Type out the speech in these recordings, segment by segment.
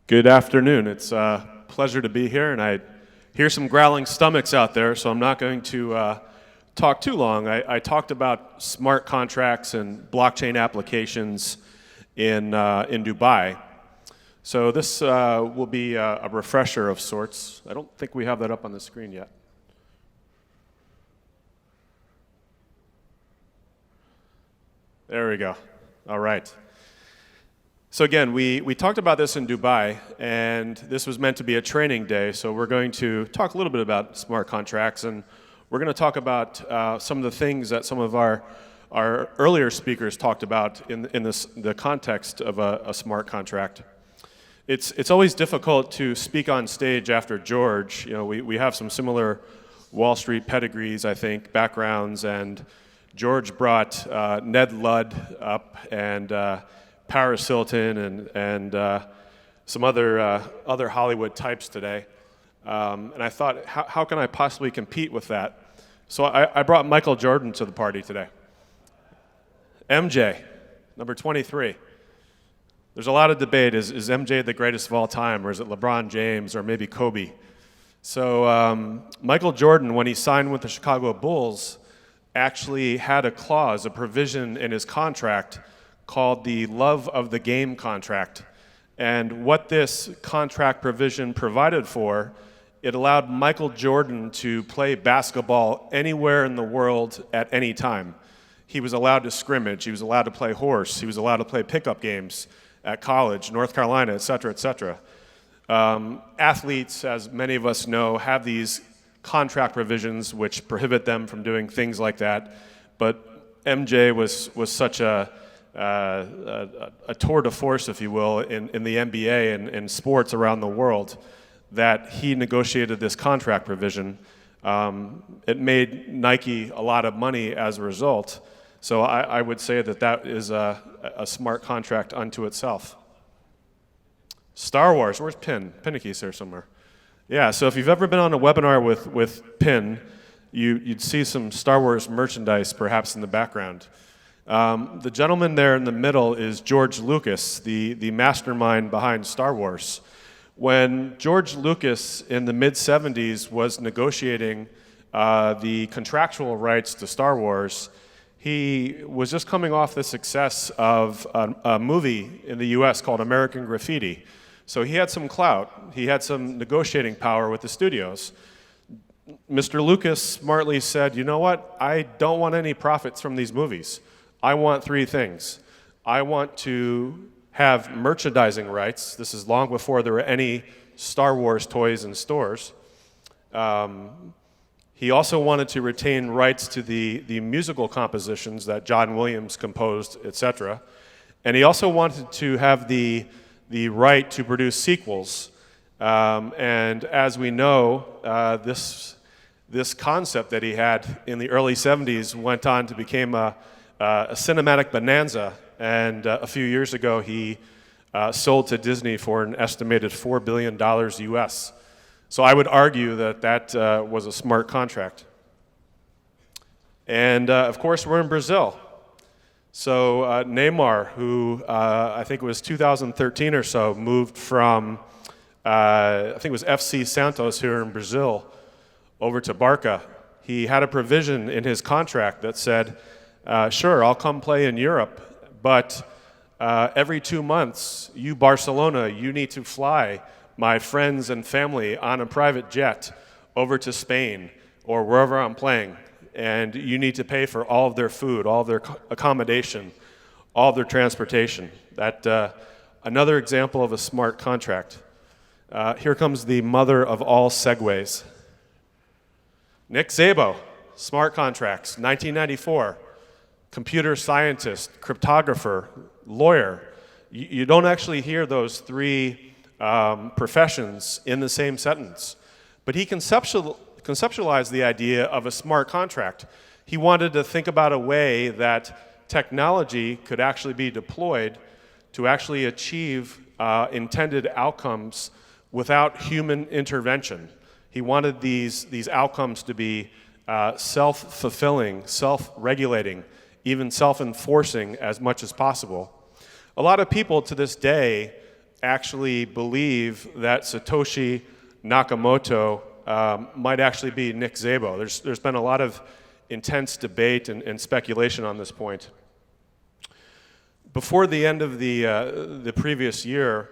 Good afternoon. It's a pleasure to be here, and I hear some growling stomachs out there, so I'm not going to talk too long. I talked about smart contracts and blockchain applications in Dubai. So this will be a refresher of sorts. I don't think we have that up on the screen yet. There we go. All right. So again, we talked about this in Dubai, and this was meant to be a training day, so we're going to talk a little bit about smart contracts, and we're going to talk about some of the things that some of our earlier speakers talked about in the context of a smart contract. It's always difficult to speak on stage after George. You know, we have some similar Wall Street pedigrees, I think, backgrounds, and George brought Ned Ludd up and Paris Hilton and some other Hollywood types today. And I thought, how can I possibly compete with that? So I brought Michael Jordan to the party today. MJ, number 23. There's a lot of debate. Is MJ the greatest of all time, or is it LeBron James, or maybe Kobe? So Michael Jordan, when he signed with the Chicago Bulls, actually had a clause, a provision in his contract called the Love of the Game contract. And what this contract provision provided for, it allowed Michael Jordan to play basketball anywhere in the world at any time. He was allowed to scrimmage, he was allowed to play horse, he was allowed to play pickup games at college, North Carolina, et cetera, et cetera. Athletes, as many of us know, have these contract provisions which prohibit them from doing things like that. But MJ was such a tour de force, if you will, in the NBA and in sports around the world, that he negotiated this contract provision. It made Nike a lot of money as a result. So I would say that is a smart contract unto itself. Star Wars, where's Pin? Pinnicky's here somewhere. Yeah, so if you've ever been on a webinar with Pin, you'd see some Star Wars merchandise perhaps in the background. The gentleman there in the middle is George Lucas, the mastermind behind Star Wars. When George Lucas in the mid-70s was negotiating the contractual rights to Star Wars, he was just coming off the success of a movie in the US called American Graffiti. So he had some clout, he had some negotiating power with the studios. Mr. Lucas smartly said, you know what, I don't want any profits from these movies. I want three things. I want to have merchandising rights. This is long before there were any Star Wars toys in stores. He also wanted to retain rights to the musical compositions that John Williams composed, etc. And he also wanted to have the right to produce sequels. And as we know, this concept that he had in the early 70s went on to become a cinematic bonanza, and a few years ago he sold to Disney for an estimated $4 billion US. So I would argue that was a smart contract. And of course we're in Brazil. So Neymar, who I think it was 2013 or so, moved from, I think it was FC Santos here in Brazil, over to Barca. He had a provision in his contract that said, sure, I'll come play in Europe, but every 2 months, you Barcelona, you need to fly my friends and family on a private jet over to Spain or wherever I'm playing, and you need to pay for all of their food, all of their accommodation, all of their transportation. Another example of a smart contract. Here comes the mother of all segues. Nick Szabo, smart contracts, 1994. Computer scientist, cryptographer, lawyer. You don't actually hear those three professions in the same sentence. But he conceptualized the idea of a smart contract. He wanted to think about a way that technology could actually be deployed to actually achieve intended outcomes without human intervention. He wanted these outcomes to be self-fulfilling, self-regulating, even self-enforcing as much as possible. A lot of people to this day actually believe that Satoshi Nakamoto might actually be Nick Szabo. There's been a lot of intense debate and speculation on this point. Before the end of the previous year,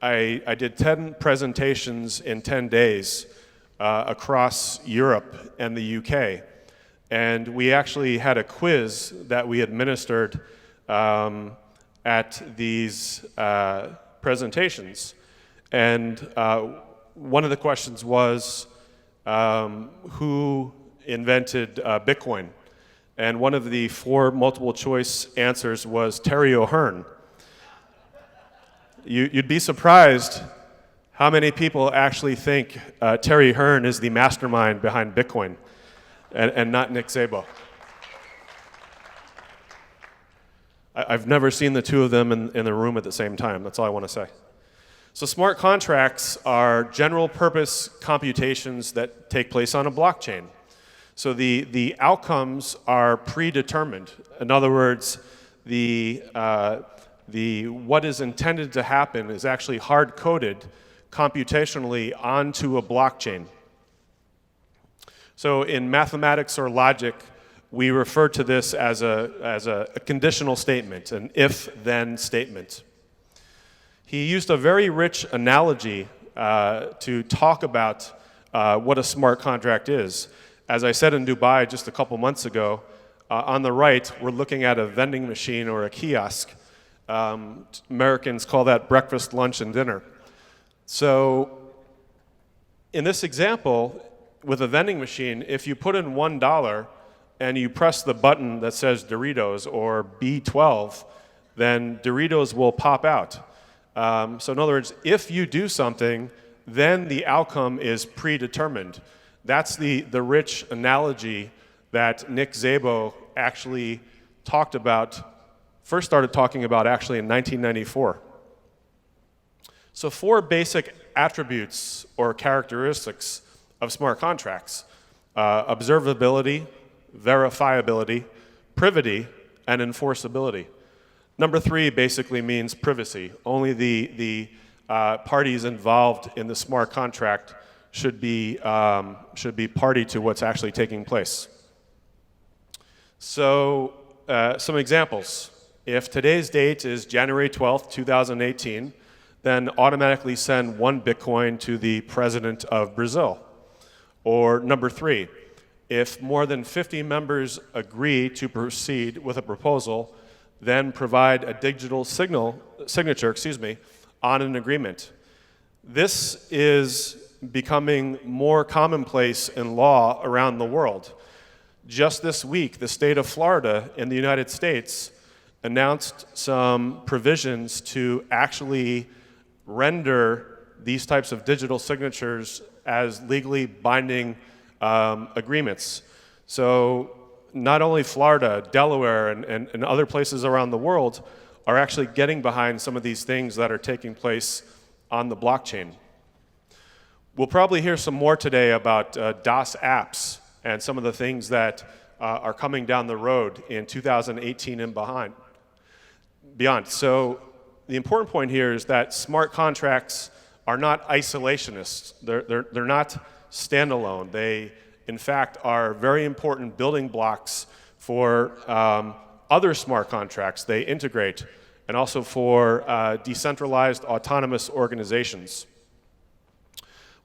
I did 10 presentations in 10 days across Europe and the UK. And we actually had a quiz that we administered at these presentations. And one of the questions was, who invented Bitcoin? And one of the 4 multiple choice answers was Terry O'Hearn. You'd be surprised how many people actually think Terry Hearn is the mastermind behind Bitcoin and not Nick Szabo. I've never seen the two of them in the room at the same time. That's all I want to say. So smart contracts are general purpose computations that take place on a blockchain. So the outcomes are predetermined. In other words, what is intended to happen is actually hard-coded computationally onto a blockchain. So in mathematics or logic, we refer to this as a conditional statement, an if-then statement. He used a very rich analogy to talk about what a smart contract is. As I said in Dubai just a couple months ago, on the right, we're looking at a vending machine or a kiosk. Americans call that breakfast, lunch, and dinner. So in this example, with a vending machine, if you put in $1 and you press the button that says Doritos or B12, then Doritos will pop out. So in other words, if you do something, then the outcome is predetermined. That's the rich analogy that Nick Szabo actually first started talking about actually in 1994. So 4 basic attributes or characteristics of smart contracts: observability, verifiability, privity, and enforceability. Number 3 basically means privacy. Only the parties involved in the smart contract should be party to what's actually taking place. So some examples. If today's date is January 12th, 2018, then automatically send 1 Bitcoin to the president of Brazil. Or number 3, if more than 50 members agree to proceed with a proposal, then provide a digital signature on an agreement. This is becoming more commonplace in law around the world. Just this week, the state of Florida in the United States announced some provisions to actually render these types of digital signatures as legally binding agreements. So not only Florida, Delaware, and other places around the world are actually getting behind some of these things that are taking place on the blockchain. We'll probably hear some more today about DAS apps and some of the things that are coming down the road in 2018 and beyond. So the important point here is that smart contracts are not isolationists. They're not standalone. They, in fact, are very important building blocks for other smart contracts they integrate, and also for decentralized autonomous organizations.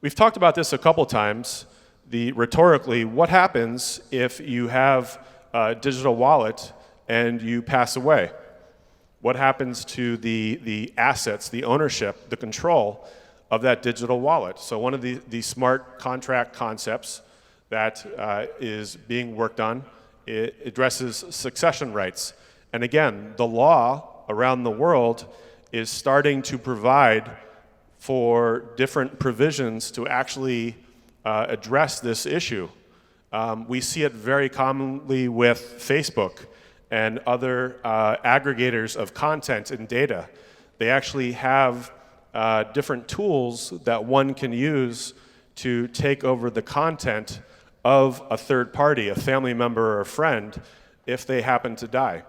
We've talked about this a couple times. Rhetorically, what happens if you have a digital wallet and you pass away? What happens to the assets, the ownership, the control of that digital wallet? So one of the smart contract concepts that is being worked on, it addresses succession rights. And again, the law around the world is starting to provide for different provisions to actually address this issue. We see it very commonly with Facebook and other aggregators of content and data. They actually have different tools that one can use to take over the content of a third party, a family member or a friend, if they happen to die.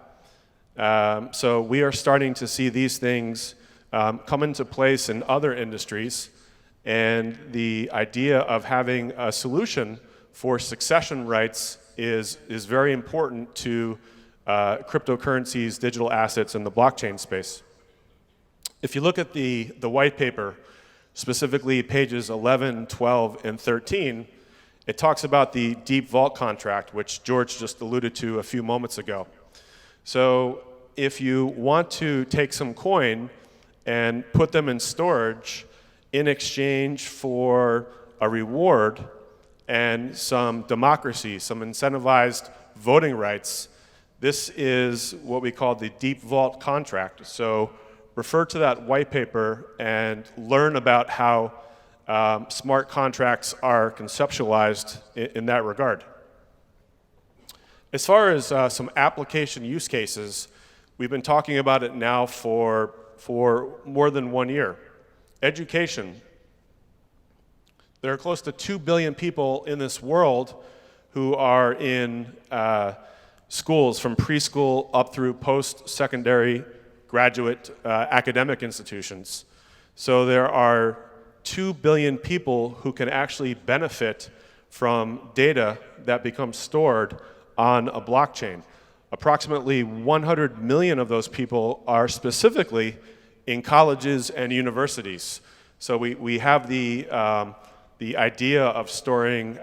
So we are starting to see these things come into place in other industries, and the idea of having a solution for succession rights is very important to cryptocurrencies, digital assets, and the blockchain space. If you look at the white paper, specifically pages 11, 12, and 13, it talks about the deep vault contract, which George just alluded to a few moments ago. So if you want to take some coin and put them in storage in exchange for a reward and some democracy, some incentivized voting rights, this is what we call the deep vault contract. So refer to that white paper and learn about how smart contracts are conceptualized in that regard. As far as some application use cases, we've been talking about it now for more than 1 year. Education. There are close to 2 billion people in this world who are in schools from preschool up through post-secondary graduate academic institutions. So there are 2 billion people who can actually benefit from data that becomes stored on a blockchain. Approximately 100 million of those people are specifically in colleges and universities. So we have the idea of storing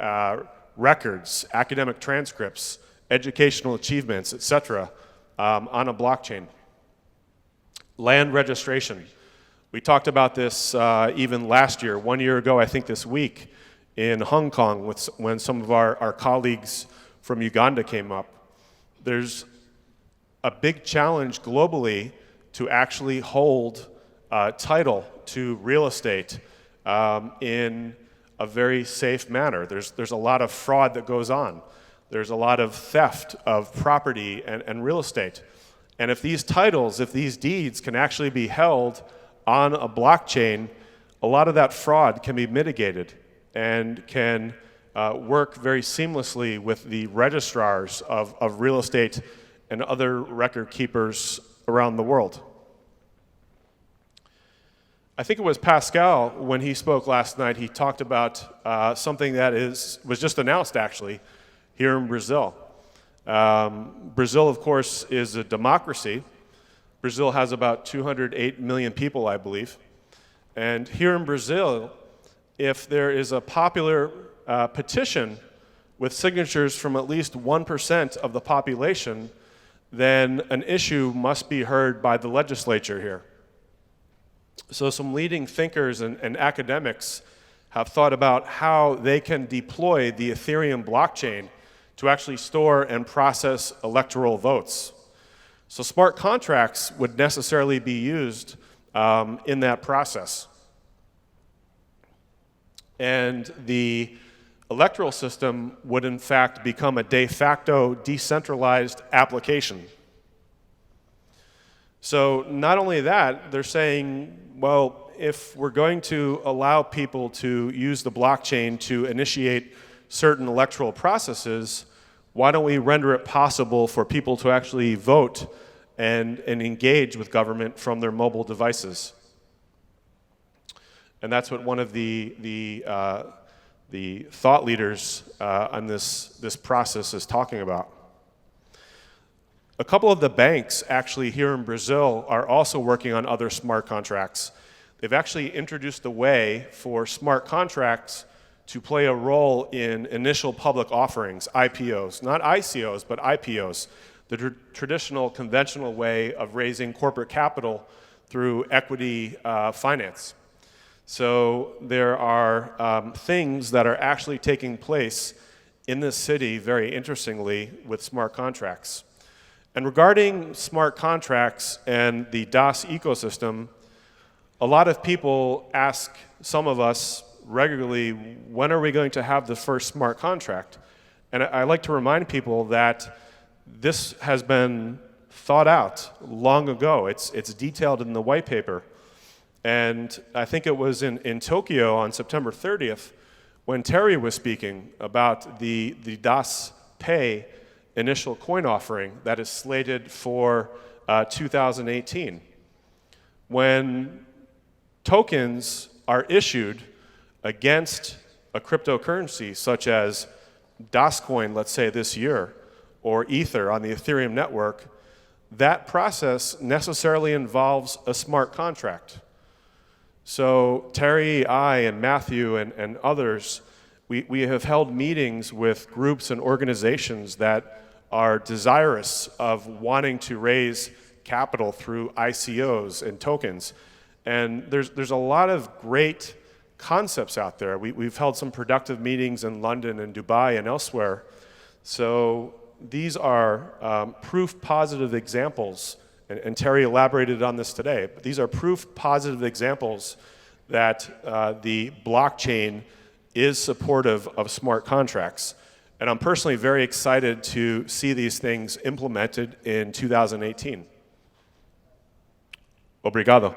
records, academic transcripts, educational achievements, etc., on a blockchain. Land registration. We talked about this even last year, 1 year ago, I think this week, in Hong Kong when some of our colleagues from Uganda came up. There's a big challenge globally to actually hold title to real estate in a very safe manner. There's a lot of fraud that goes on. There's a lot of theft of property and real estate. And if these titles, if these deeds can actually be held on a blockchain, a lot of that fraud can be mitigated and can work very seamlessly with the registrars of real estate and other record keepers around the world. I think it was Pascal, when he spoke last night, he talked about something that was just announced actually here in Brazil. Brazil, of course, is a democracy. Brazil has about 208 million people, I believe. And here in Brazil, if there is a popular petition with signatures from at least 1% of the population, then an issue must be heard by the legislature here. So some leading thinkers and academics have thought about how they can deploy the Ethereum blockchain to actually store and process electoral votes. So smart contracts would necessarily be used in that process. And the electoral system would in fact become a de facto decentralized application. So not only that, they're saying, well, if we're going to allow people to use the blockchain to initiate certain electoral processes, why don't we render it possible for people to actually vote and engage with government from their mobile devices? And that's what one of the thought leaders on this process is talking about. A couple of the banks actually here in Brazil are also working on other smart contracts. They've actually introduced a way for smart contracts to play a role in initial public offerings, IPOs, not ICOs, but IPOs, the traditional conventional way of raising corporate capital through equity finance. So there are things that are actually taking place in this city, very interestingly, with smart contracts. And regarding smart contracts and the DAS ecosystem, a lot of people ask some of us regularly, when are we going to have the first smart contract? And I like to remind people that this has been thought out long ago. It's detailed in the white paper. And I think it was in Tokyo on September 30th when Terry was speaking about the DAS Pay initial coin offering that is slated for 2018. when tokens are issued against a cryptocurrency such as DasCoin, let's say this year, or Ether on the Ethereum network, that process necessarily involves a smart contract. So Terry, I, and Matthew, and others, we have held meetings with groups and organizations that are desirous of wanting to raise capital through ICOs and tokens. And there's a lot of great concepts out there. We've held some productive meetings in London and Dubai and elsewhere. So these are proof positive examples, and Terry elaborated on this today, but these are proof positive examples that the blockchain is supportive of smart contracts. And I'm personally very excited to see these things implemented in 2018. Obrigado.